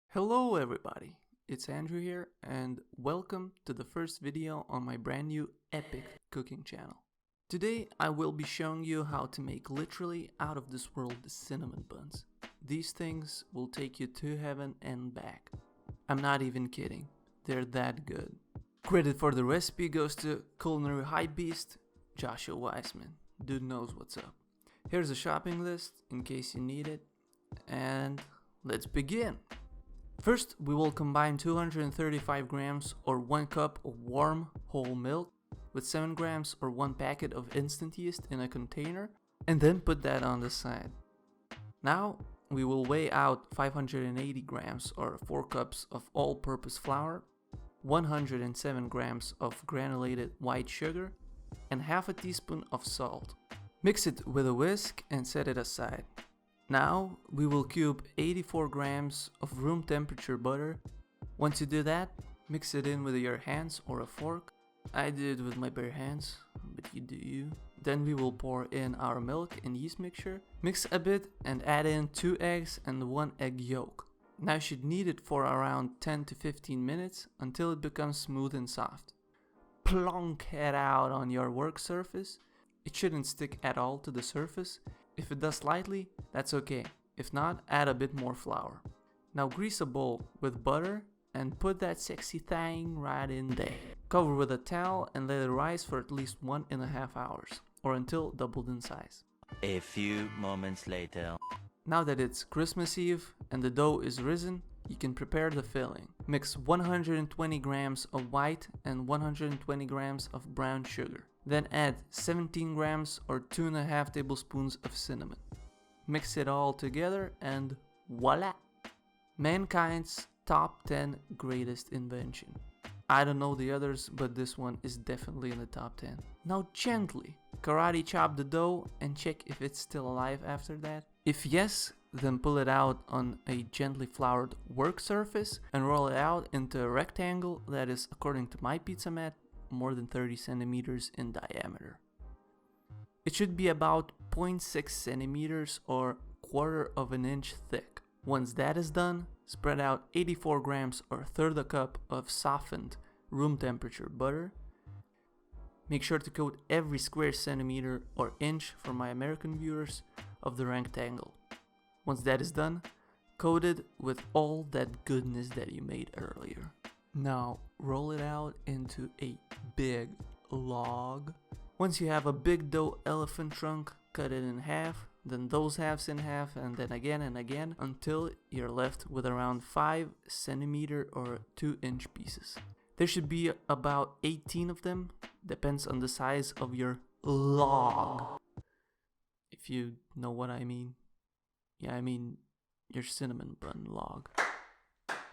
Hello everybody, it's Andrew here and welcome to the first video on my brand new epic cooking channel. Today I will be showing you how to make literally out of this world cinnamon buns. These things will take you to heaven and back. I'm not even kidding, they're that good. Credit for the recipe goes to culinary hypebeast Joshua Weissman. Dude knows what's up. Here's a shopping list in case you need it, and let's begin. First, we will combine 235 grams or 1 cup of warm whole milk with 7 grams or 1 packet of instant yeast in a container, and then put that on the side. Now, we will weigh out 580 grams or 4 cups of all-purpose flour, 107 grams of granulated white sugar, and half a teaspoon of salt. Mix it with a whisk and set it aside. Now we will cube 84 grams of room temperature butter. Once you do that, mix it in with your hands or a fork. I did it with my bare hands, but you do you. Then we will pour in our milk and yeast mixture. Mix a bit and add in 2 eggs and 1 egg yolk. Now you should knead it for around 10 to 15 minutes until it becomes smooth and soft. Plonk it out on your work surface. It shouldn't stick at all to the surface. If it does slightly, that's okay. If not, add a bit more flour. Now grease a bowl with butter and put that sexy thing right in there. Cover with a towel and let it rise for at least 1.5 hours or until doubled in size. A few moments later. Now that it's Christmas Eve and the dough is risen, you can prepare the filling. Mix 120 grams of white and 120 grams of brown sugar. Then add 17 grams or 2.5 tablespoons of cinnamon. Mix it all together and voila! Mankind's top 10 greatest invention. I don't know the others, but this one is definitely in the top 10. Now gently karate chop the dough and check if it's still alive after that. If yes, then pull it out on a gently floured work surface and roll it out into a rectangle that is, according to my pizza mat, more than 30 centimeters in diameter. It should be about 0.6 centimeters or 1/4 of an inch thick. Once that is done, spread out 84 grams or 1/3 cup of softened room temperature butter. Make sure to coat every square centimeter or inch for my American viewers of the rectangle. Once that is done, coat it with all that goodness that you made earlier. Now roll it out into a big log. Once you have a big dough elephant trunk, cut it in half, then those halves in half, and then again and again until you're left with around 5 centimeter or 2 inch pieces. There should be about 18 of them, depends on the size of your log. If you know what I mean. Yeah, I mean your cinnamon bun log.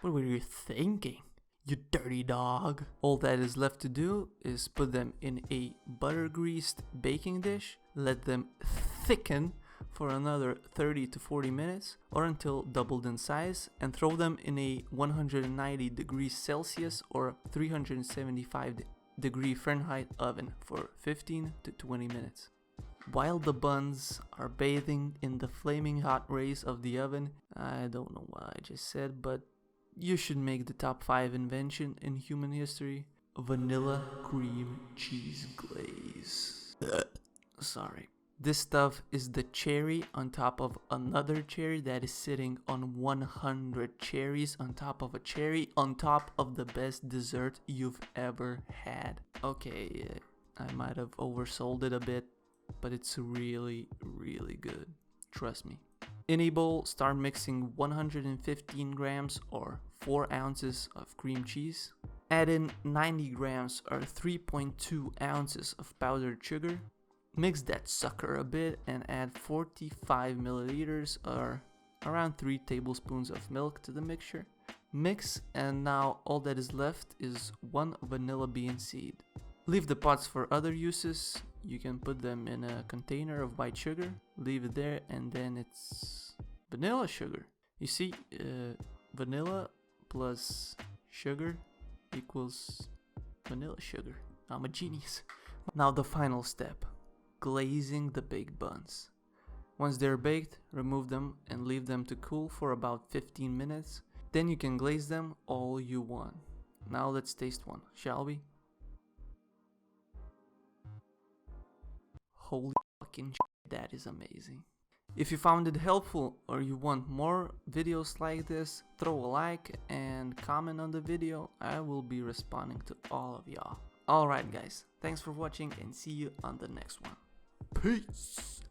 What were you thinking? You dirty dog. All that is left to do is put them in a butter greased baking dish, let them thicken for another 30 to 40 minutes or until doubled in size, and throw them in a 190 degrees Celsius or 375 degree Fahrenheit oven for 15 to 20 minutes. While the buns are bathing in the flaming hot rays of the oven, I don't know what I just said, but you should make the top 5 invention in human history: vanilla cream cheese glaze. Sorry. This stuff is the cherry on top of another cherry that is sitting on 100 cherries on top of a cherry on top of the best dessert you've ever had. Okay, I might have oversold it a bit, but it's really, really good. Trust me. In a bowl, start mixing 115 grams or 4 ounces of cream cheese. Add in 90 grams or 3.2 ounces of powdered sugar. Mix that sucker a bit and add 45 milliliters or around 3 tablespoons of milk to the mixture. Mix, and now all that is left is 1 vanilla bean seed. Leave the pots for other uses. You can put them in a container of white sugar, leave it there, and then it's vanilla sugar. You see, vanilla plus sugar equals vanilla sugar. I'm a genius. Now the final step, glazing the baked buns. Once they're baked, remove them and leave them to cool for about 15 minutes. Then you can glaze them all you want. Now let's taste one, shall we? Holy fucking shit, that is amazing. If you found it helpful or you want more videos like this, throw a like and comment on the video. I will be responding to all of y'all. Alright guys, thanks for watching and see you on the next one. Peace!